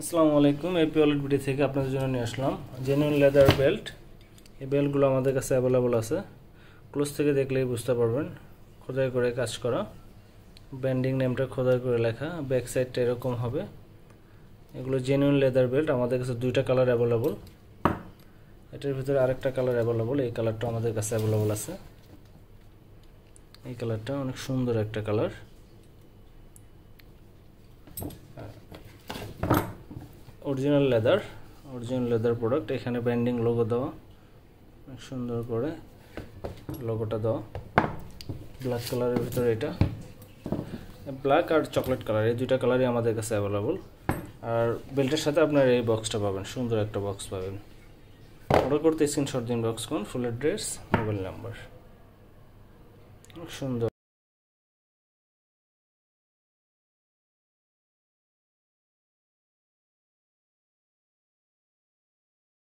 আসসালামু আলাইকুম। AP wallet video থেকে আপনাদের জন্য নিয়ে আসলাম জেনুইন লেদার বেল্ট। এই বেল্টগুলো আমাদের কাছে অ্যাভেলেবল আছে। ক্লোজ থেকে দেখলেই বুঝতে পারবেন, খোদাই করে কাজ করা, ব্যান্ডিং নেমটা খোদাই করে লেখা, ব্যাক সাইডটা এরকম হবে। এগুলো জেনুইন লেদার বেল্ট। আমাদের কাছে দুইটা কালার অ্যাভেলেবল, এটার ভিতরে আরেকটা কালার অ্যাভেলেবল। এই কালারটা আমাদের কাছে অ্যাভেলেবল আছে। এই কালারটা অনেক সুন্দর একটা কালার। Original leather product. এখানে ব্র্যান্ডিং লোগো দেওয়া, অনেক সুন্দর করে লোগোটা দেওয়া। ব্ল্যাক কালারের ভিতরে, এটা ব্ল্যাক আর চকলেট কালার, এই দুইটা কালারই আমাদের কাছে অ্যাভেলেবল। আর বেল্টের সাথে আপনার এই বক্সটা পাবেন, সুন্দর একটা বক্স পাবেন। অর্ডার করতে স্ক্রিনশট দিন, বক্স কোন, ফুল অ্যাড্রেস, মোবাইল নাম্বার। সুন্দর।